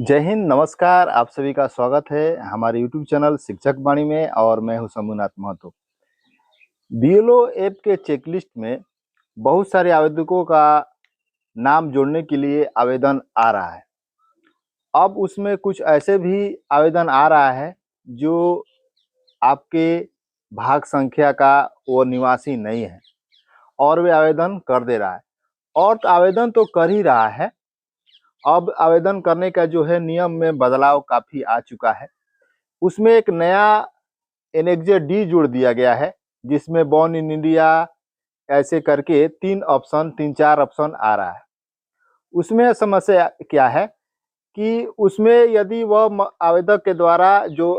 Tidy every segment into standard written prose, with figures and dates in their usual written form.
जय हिंद, नमस्कार। आप सभी का स्वागत है हमारे यूट्यूब चैनल शिक्षक वाणी में और मैं हूं शंभुनाथ महतो। बीएलओ ऐप के चेकलिस्ट में बहुत सारे आवेदकों का नाम जोड़ने के लिए आवेदन आ रहा है। अब उसमें कुछ ऐसे भी आवेदन आ रहा है जो आपके भाग संख्या का वो निवासी नहीं है और वे आवेदन कर दे रहा है, और आवेदन तो कर ही रहा है। अब आवेदन करने का जो है नियम में बदलाव काफ़ी आ चुका है। उसमें एक नया एनेक्जर डी जोड़ दिया गया है, जिसमें बॉर्न इन इंडिया ऐसे करके तीन चार ऑप्शन आ रहा है। उसमें समस्या क्या है कि उसमें यदि वह आवेदक के द्वारा जो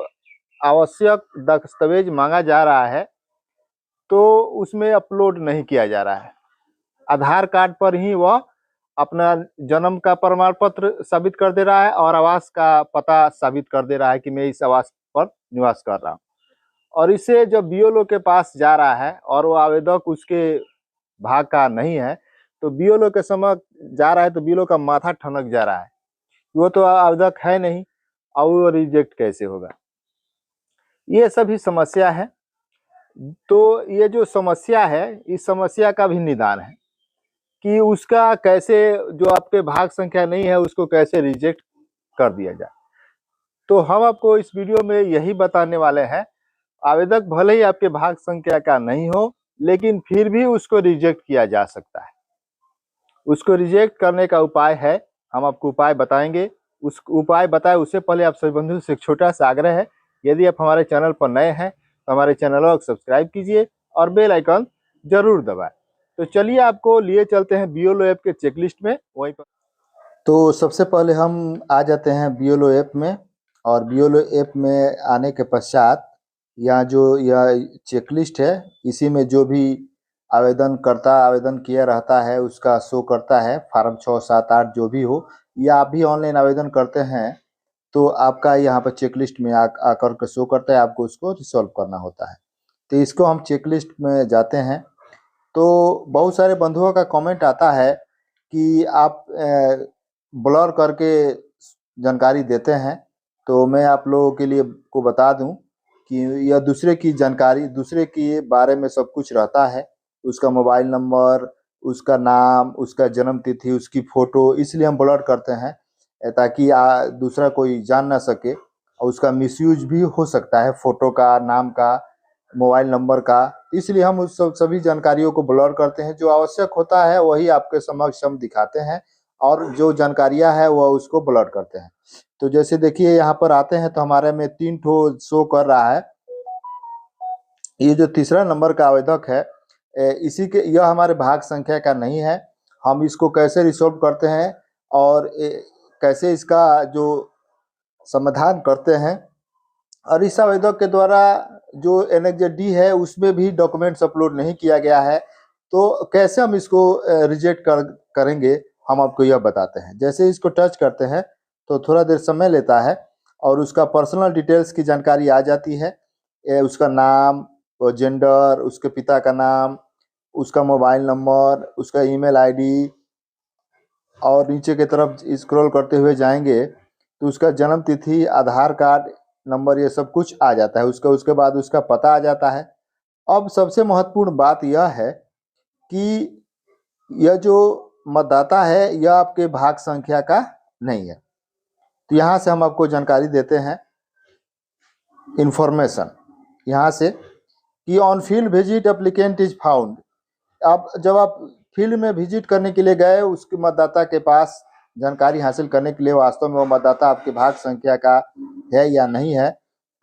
आवश्यक दस्तावेज मांगा जा रहा है तो उसमें अपलोड नहीं किया जा रहा है। आधार कार्ड पर ही वह अपना जन्म का प्रमाण पत्र साबित कर दे रहा है और आवास का पता साबित कर दे रहा है कि मैं इस आवास पर निवास कर रहा हूँ। और इसे जब बीएलओ के पास जा रहा है और वो आवेदक उसके भाग का नहीं है तो बीएलओ के समक्ष जा रहा है, तो बीएलओ का माथा ठनक जा रहा है, वो तो आवेदक है नहीं और वो रिजेक्ट कैसे होगा। ये सभी समस्या है। तो ये जो समस्या है, इस समस्या का भी निदान है कि उसका कैसे, जो आपके भाग संख्या नहीं है उसको कैसे रिजेक्ट कर दिया जाए। तो हम आपको इस वीडियो में यही बताने वाले हैं। आवेदक भले ही आपके भाग संख्या का नहीं हो, लेकिन फिर भी उसको रिजेक्ट किया जा सकता है। उसको रिजेक्ट करने का उपाय है, हम आपको उपाय बताएंगे। उस उपाय बताए उससे पहले आप सभी बंधुओं से एक छोटा सा आग्रह है, यदि आप हमारे चैनल पर नए हैं तो हमारे चैनल को सब्सक्राइब कीजिए और बेल आइकन जरूर दबाएं। तो चलिए आपको लिए चलते हैं बीएलओ ऐप के चेकलिस्ट में। वहीं पर तो सबसे पहले हम आ जाते हैं बीएलओ ऐप में, और बीएलओ ऐप में आने के पश्चात यहाँ जो यह चेकलिस्ट है, इसी में जो भी आवेदन किया रहता है उसका शो करता है। फार्म 6, 7, 8 जो भी हो, या आप भी ऑनलाइन आवेदन करते हैं तो आपका यहाँ पर चेकलिस्ट में आकर के शो करता है, आपको उसको रिसॉल्व करना होता है। तो इसको हम चेकलिस्ट में जाते हैं तो बहुत सारे बंधुओं का कमेंट आता है कि आप ब्लर करके जानकारी देते हैं। तो मैं आप लोगों के लिए को बता दूं कि यह दूसरे की जानकारी, दूसरे के बारे में सब कुछ रहता है, उसका मोबाइल नंबर, उसका नाम, उसका जन्म तिथि, उसकी फोटो, इसलिए हम ब्लर करते हैं ताकि दूसरा कोई जान ना सके। और उसका मिसयूज भी हो सकता है, फोटो का, नाम का, मोबाइल नंबर का, इसलिए हम उस सभी जानकारियों को ब्लर करते हैं। जो आवश्यक होता है वही आपके समक्ष हम दिखाते हैं, और जो जानकारियां है वह उसको ब्लर करते हैं। तो जैसे देखिए यहाँ पर आते हैं तो हमारे में 3 ठो शो कर रहा है। ये जो तीसरा नंबर का आवेदक है, इसी के, यह हमारे भाग संख्या का नहीं है। हम इसको कैसे रिसॉल्व करते हैं और कैसे इसका जो समाधान करते हैं, और इस आवेदक के द्वारा जो एनेक्जर डी है उसमें भी डॉक्यूमेंट्स अपलोड नहीं किया गया है, तो कैसे हम इसको रिजेक्ट करेंगे हम आपको यह बताते हैं। जैसे इसको टच करते हैं तो थोड़ा देर समय लेता है और उसका पर्सनल डिटेल्स की जानकारी आ जाती है। उसका नाम, जेंडर, उसके पिता का नाम, उसका मोबाइल नंबर, उसका ईमेल आईडी, और नीचे की तरफ स्क्रॉल करते हुए जाएंगे तो उसका जन्म तिथि, आधार कार्ड नंबर, ये सब कुछ आ जाता है। उसके बाद उसका पता आ जाता है। अब सबसे महत्वपूर्ण बात यह है कि यह जो मतदाता है यह आपके भाग संख्या का नहीं है। तो यहाँ से हम आपको जानकारी देते हैं, इंफॉर्मेशन यहाँ से, कि on field visit applicant is found. अब जब आप फील्ड में विजिट करने के लिए गए, उसके मतदाता के पास जानकारी हासिल करने के लिए वास्तव में वो मतदाता आपके भाग संख्या का है या नहीं है,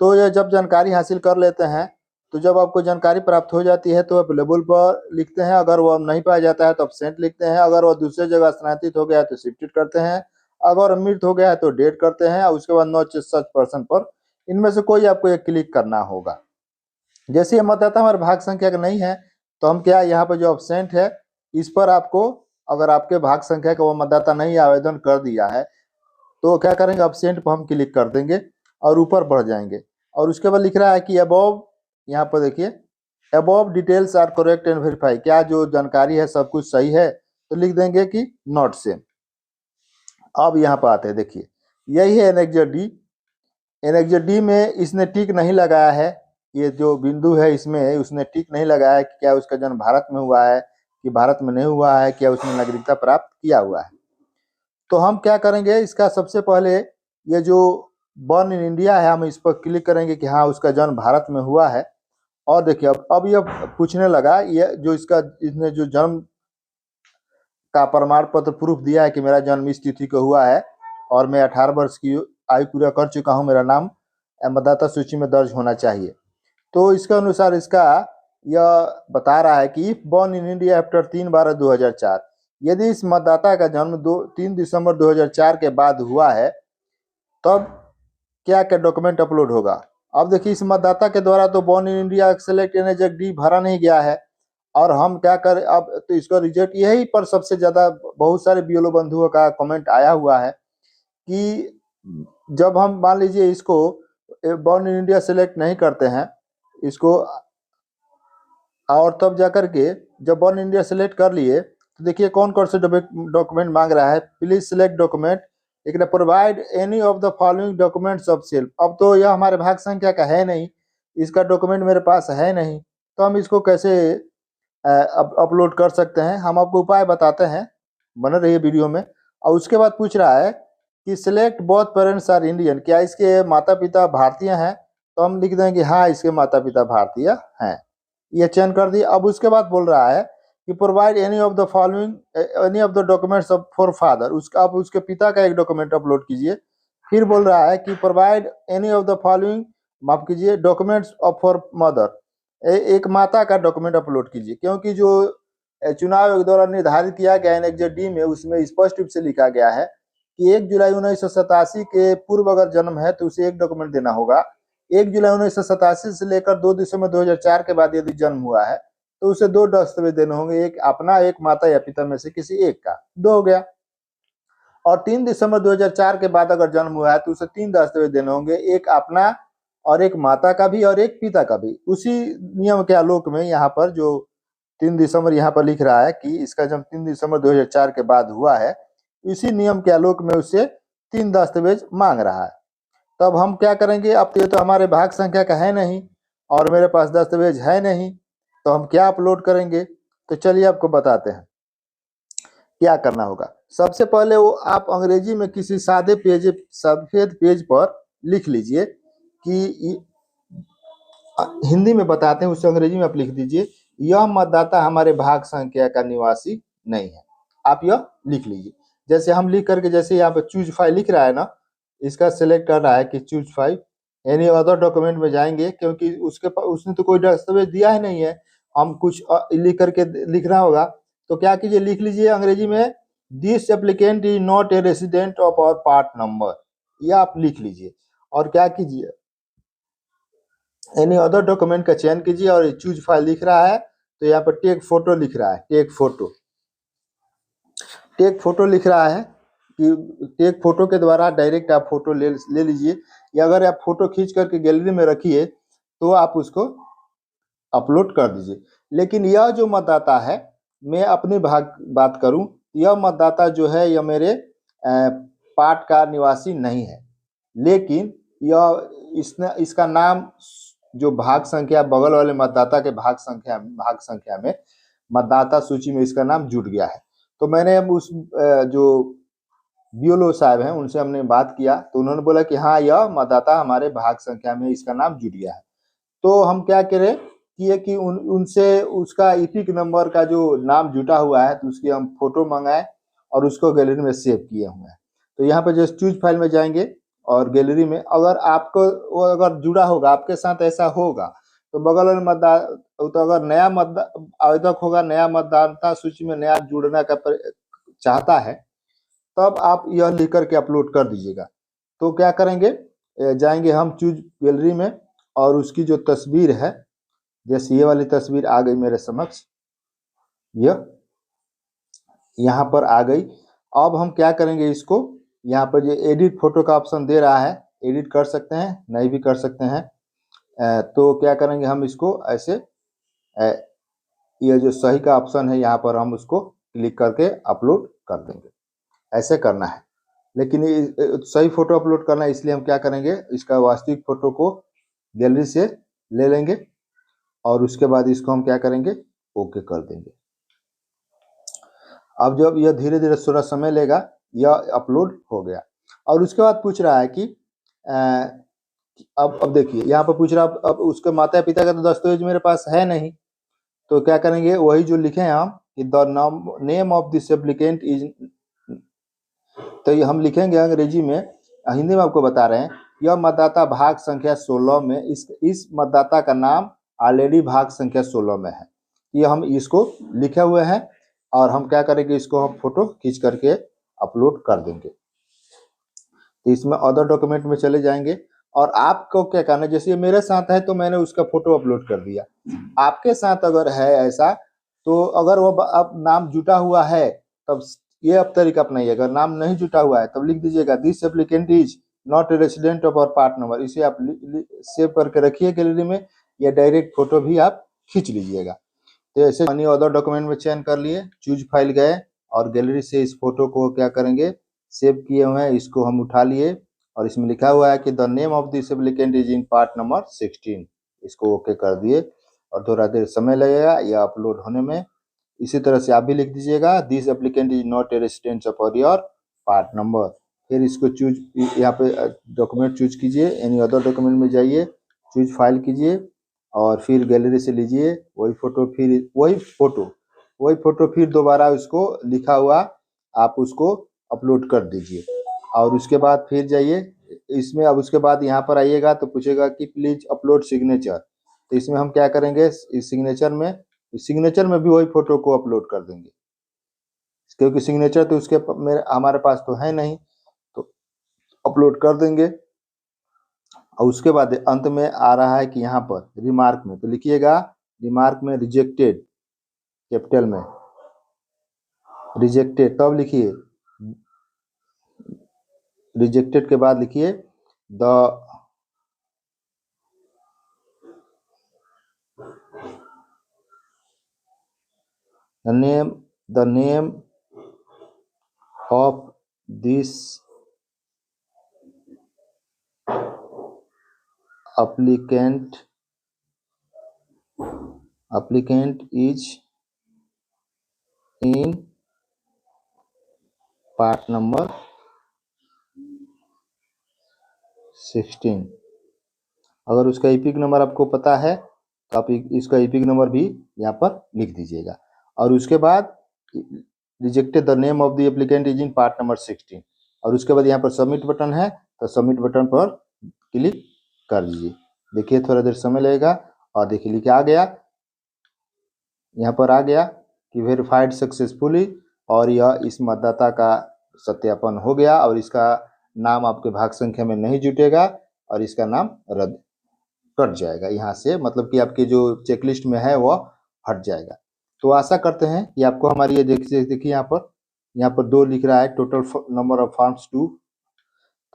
तो ये जब जानकारी हासिल कर लेते हैं तो जब आपको जानकारी प्राप्त हो जाती है तो अवेलेबल पर लिखते हैं। अगर वो नहीं पाया जाता है तो एब्सेंट लिखते हैं। अगर वो दूसरे जगह स्थानांतरित हो गया है तो शिफ्टेड करते हैं। अगर मृत हो गया है तो डेट करते हैं, और उसके बाद नॉट सच पर्सन पर इनमें से कोई आपको एक क्लिक करना होगा। जैसे ये मतदाता हमारे भाग संख्या का नहीं है तो हम क्या, यहाँ पर जो एब्सेंट है इस पर आपको, अगर आपके भाग संख्या का वो मतदाता नहीं आवेदन कर दिया है तो क्या करेंगे, एब्सेंट पर हम क्लिक कर देंगे और ऊपर बढ़ जाएंगे। और उसके बाद लिख रहा है कि अबव, यहाँ पर देखिए, above details are correct and verify, क्या जो जानकारी है सब कुछ सही है, तो लिख देंगे कि नॉट सेम। अब यहाँ पर आते हैं, देखिए यही है एनेक्जर डी। एनेक्जर डी में इसने टिक नहीं लगाया है, ये जो बिंदु है इसमें उसने टिक नहीं लगाया है कि क्या उसका जन्म भारत में हुआ है कि भारत में नहीं हुआ है, क्या उसने नागरिकता प्राप्त किया हुआ है। तो हम क्या करेंगे, इसका सबसे पहले ये जो बॉर्न इन इंडिया है हम इस पर क्लिक करेंगे कि हाँ उसका जन्म भारत में हुआ है। और देखिए अब ये पूछने लगा, ये जो इसने जो जन्म का प्रमाण पत्र प्रूफ दिया है कि मेरा जन्म इस तिथि को हुआ है और मैं 18 वर्ष की आयु पूरा कर चुका हूं, मेरा नाम मतदाता सूची में दर्ज होना चाहिए। तो इसके अनुसार इसका यह बता रहा है कि if born in India after 3/12/2004, यदि इस मतदाता का जन्म 3 दिसंबर 2004 के बाद हुआ है तब क्या क्या डॉक्यूमेंट अपलोड होगा। अब देखिए इस मतदाता के द्वारा तो born in India select annexure D भरा नहीं गया है और हम क्या करें अब, तो इसका रिजल्ट यही पर सबसे ज्यादा बहुत सारे बीएलओ बंधुओं का कमेंट आया हुआ है कि जब हम मान लीजिए इसको बॉर्न इन इंडिया सेलेक्ट नहीं करते हैं इसको, और तब जाकर के जब बॉर्न इन इंडिया सेलेक्ट कर लिए तो देखिए कौन कौन से डॉक्यूमेंट मांग रहा है। प्लीज सिलेक्ट डॉक्यूमेंट, एक provide any of the following documents of self. अब तो यह हमारे भाग संख्या का है नहीं, इसका डॉक्यूमेंट मेरे पास है नहीं, तो हम इसको कैसे अपलोड कर सकते हैं। हम आपको उपाय बताते हैं, बने रहिए वीडियो में। और उसके बाद पूछ रहा है कि select both parents are Indian, क्या इसके माता पिता भारतीय हैं, तो हम लिख देंगे हाँ इसके माता पिता भारतीय हैं, ये चयन कर दिया। अब उसके बाद बोल रहा है कि provide any of the following any of the documents of for father, उसका आप उसके पिता का एक डॉक्यूमेंट अपलोड कीजिए। फिर बोल रहा है कि provide any of the following, माफ कीजिए, डॉक्यूमेंट्स ऑफ फॉर मदर, एक माता का डॉक्यूमेंट अपलोड कीजिए, क्योंकि जो चुनाव के दौरान निर्धारित किया गया एनेक्जर डी में उसमें स्पष्ट रूप से लिखा गया है कि 1 जुलाई 1987 के पूर्व अगर जन्म है तो उसे एक डॉक्यूमेंट देना होगा। 1 जुलाई 1987 से लेकर 2 दिसंबर 2004 के बाद यदि जन्म हुआ है तो उसे 2 दस्तावेज देने होंगे, एक अपना, एक माता या पिता में से किसी एक का, 2 हो गया। और 3 दिसंबर 2004 के बाद अगर जन्म हुआ है तो उसे 3 दस्तावेज देने होंगे, एक अपना और एक माता का भी और एक पिता का भी। उसी नियम के आलोक में यहाँ पर जो 3 दिसंबर यहाँ पर लिख रहा है कि इसका जन्म 3 दिसंबर 2004 के बाद हुआ है, इसी नियम के आलोक में उससे 3 दस्तावेज मांग रहा है। तब हम क्या करेंगे, अब ये तो हमारे भाग संख्या का है नहीं और मेरे पास दस्तावेज है नहीं, तो हम क्या अपलोड करेंगे। तो चलिए आपको बताते हैं क्या करना होगा। सबसे पहले वो आप अंग्रेजी में किसी सादे पेज, सफेद पेज पर लिख लीजिए कि हिंदी में बताते हैं, उसे अंग्रेजी में आप लिख दीजिए, यह मतदाता हमारे भाग संख्या का निवासी नहीं है। आप यह लिख लीजिए, जैसे हम लिख करके, जैसे यहाँ पे चूज फाइल लिख रहा है ना, इसका सिलेक्ट कर रहा है कि choose file any other document में जाएंगे, क्योंकि उसने तो कोई दस्तावेज दिया ही नहीं है, हम कुछ लिख करके लिखना होगा। तो क्या कीजिए, लिख लीजिए अंग्रेजी में, this applicant is not a resident of our part number, यह आप लिख लीजिए। और क्या कीजिए, एनी अदर डॉक्यूमेंट का चयन कीजिए और चूज फाइल लिख रहा है तो यहाँ पर टेक फोटो लिख रहा है, टेक फोटो लिख रहा है कि टेक फोटो के द्वारा डायरेक्ट आप फोटो ले लीजिए, या अगर आप फोटो खींच करके गैलरी में रखिए तो आप उसको अपलोड कर दीजिए। लेकिन यह जो मतदाता है, मैं अपनी बात करूं, यह मतदाता जो है यह मेरे पार्ट का निवासी नहीं है, लेकिन यह इसका नाम जो भाग संख्या बगल वाले मतदाता के भाग संख्या में मतदाता सूची में इसका नाम जुड़ गया है। तो मैंने अब उस जो बीएलओ साहब हैं उनसे हमने बात किया तो उन्होंने बोला कि हाँ यह मतदाता हमारे भाग संख्या में इसका नाम जुड़ गया है। तो हम क्या करें कि उनसे उसका ईपिक नंबर का जो नाम जुटा हुआ है तो उसकी हम फोटो मंगाए और उसको गैलरी में सेव किए हुए हैं। तो यहाँ पर जो चूज फाइल में जाएंगे और गैलरी में अगर आपको वो अगर जुड़ा होगा, आपके साथ ऐसा होगा तो बगल वाले तो अगर नया आवेदक होगा, नया मतदाता सूची में नया जुड़ना का चाहता है, तब आप यह लिख करके अपलोड कर दीजिएगा। तो क्या करेंगे, जाएंगे हम चूज गैलरी में और उसकी जो तस्वीर है, जैसे ये वाली तस्वीर आ गई मेरे समक्ष, यह यहाँ पर आ गई। अब हम क्या करेंगे, इसको यहाँ पर जो एडिट फोटो का ऑप्शन दे रहा है, एडिट कर सकते हैं, नहीं भी कर सकते हैं। तो क्या करेंगे, हम इसको ऐसे ये जो सही का ऑप्शन है यहाँ पर हम उसको क्लिक करके अपलोड कर देंगे, ऐसे करना है। लेकिन सही फोटो अपलोड करना है, इसलिए हम क्या करेंगे, इसका वास्तविक फोटो को गैलरी से ले लेंगे और उसके बाद इसको हम क्या करेंगे, ओके कर देंगे। अब जब यह धीरे धीरे थोड़ा समय लेगा, यह अपलोड हो गया। और उसके बाद पूछ रहा है कि अब देखिए यहाँ पर पूछ रहा है, अब उसके माता पिता का तो दस्तावेज मेरे पास है नहीं, तो क्या करेंगे, वही जो लिखे हैं हम कि the name of this applicant is, तो ये हम लिखेंगे अंग्रेजी में, हिंदी में आपको बता रहे हैं, यह मतदाता भाग संख्या 16 में, इस मतदाता का नाम ऑलरेडी भाग संख्या 16 में है। ये हम इसको लिखे हुए हैं और हम क्या करेंगे, इसको हम फोटो खींच करके अपलोड कर देंगे। तो इसमें अदर डॉक्यूमेंट में चले जाएंगे और आपको क्या करना है, जैसे ये मेरे साथ है तो मैंने उसका फोटो अपलोड कर दिया। आपके साथ अगर है ऐसा, तो अगर वो अब नाम जुटा हुआ है तब ये अब तरीका अपनाइए। अगर नाम नहीं जुटा हुआ है तब लिख दीजिएगा this applicant is not a resident of our part number. इसे आप सेव करके रखिए गैलरी में, या डायरेक्ट फोटो भी आप खींच लीजिएगा। तो ऐसे मनी अदर डॉक्यूमेंट में चयन कर लिए, चूज फाइल गए और गैलरी से इस फोटो को क्या करेंगे, सेव किए हुए हैं, इसको हम उठा लिए और इसमें लिखा हुआ है कि the name of this applicant is in part number 16। इसको ओके कर दिए और थोड़ा देर समय लगेगा यह अपलोड होने में। इसी तरह से आप भी लिख दीजिएगा this applicant is not a resident of your part number. फिर इसको चूज, यहाँ पे डॉक्यूमेंट चूज कीजिए, एनी अदर डॉक्यूमेंट में जाइए, चूज फाइल कीजिए और फिर गैलरी से लीजिए वही फोटो, फिर वही फोटो फिर दोबारा उसको लिखा हुआ आप उसको अपलोड कर दीजिए। और उसके बाद फिर जाइए इसमें, अब उसके बाद यहाँ पर आइएगा तो पूछेगा कि प्लीज अपलोड सिग्नेचर। तो इसमें हम क्या करेंगे, इस सिग्नेचर में भी वही फोटो को अपलोड कर देंगे, क्योंकि सिग्नेचर तो उसके मेरे हमारे पास तो है नहीं, तो अपलोड कर देंगे। और उसके बाद अंत में आ रहा है कि यहाँ पर रिमार्क में, तो लिखिएगा रिमार्क में रिजेक्टेड, कैपिटल में रिजेक्टेड, तब लिखिए रिजेक्टेड के बाद लिखिए the name of this applicant is in part number 16। अगर उसका ईपिक नंबर आपको पता है तो आप इसका ईपिक नंबर भी यहाँ पर लिख दीजिएगा। और उसके बाद rejected the name of the applicant is in part number 16, और उसके बाद यहाँ पर सबमिट बटन है तो सबमिट बटन पर क्लिक कर दीजिए। देखिए थोड़ा देर समय लगेगा और देखिए लिखा आ गया, यहाँ पर आ गया कि वेरीफाइड सक्सेसफुली, और यह इस मतदाता का सत्यापन हो गया और इसका नाम आपके भाग संख्या में नहीं जुटेगा और इसका नाम रद्द कट जाएगा यहाँ से, मतलब कि आपके जो चेकलिस्ट में है वह हट जाएगा। तो आशा करते हैं कि आपको हमारी ये देखिए यहाँ पर 2 लिख रहा है, टोटल नंबर ऑफ फॉर्म्स 2।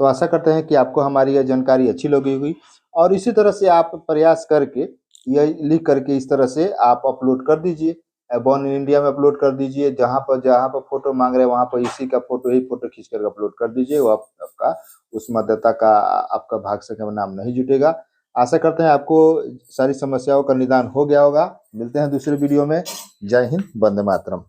तो आशा करते हैं कि आपको हमारी यह जानकारी अच्छी लगी हुई, और इसी तरह से आप प्रयास करके यह लिख करके इस तरह से आप अपलोड कर दीजिए, बॉर्न इन इंडिया में अपलोड कर दीजिए, जहाँ पर फोटो मांग रहे हैं वहाँ पर इसी का फोटो खींच कर अपलोड कर दीजिए। वो आपका उस मतदाता का आपका भाग संख्या में नाम नहीं जुटेगा। आशा करते हैं आपको सारी समस्याओं का निदान हो गया होगा। मिलते हैं दूसरे वीडियो में। जय हिंद, वंदे मातरम।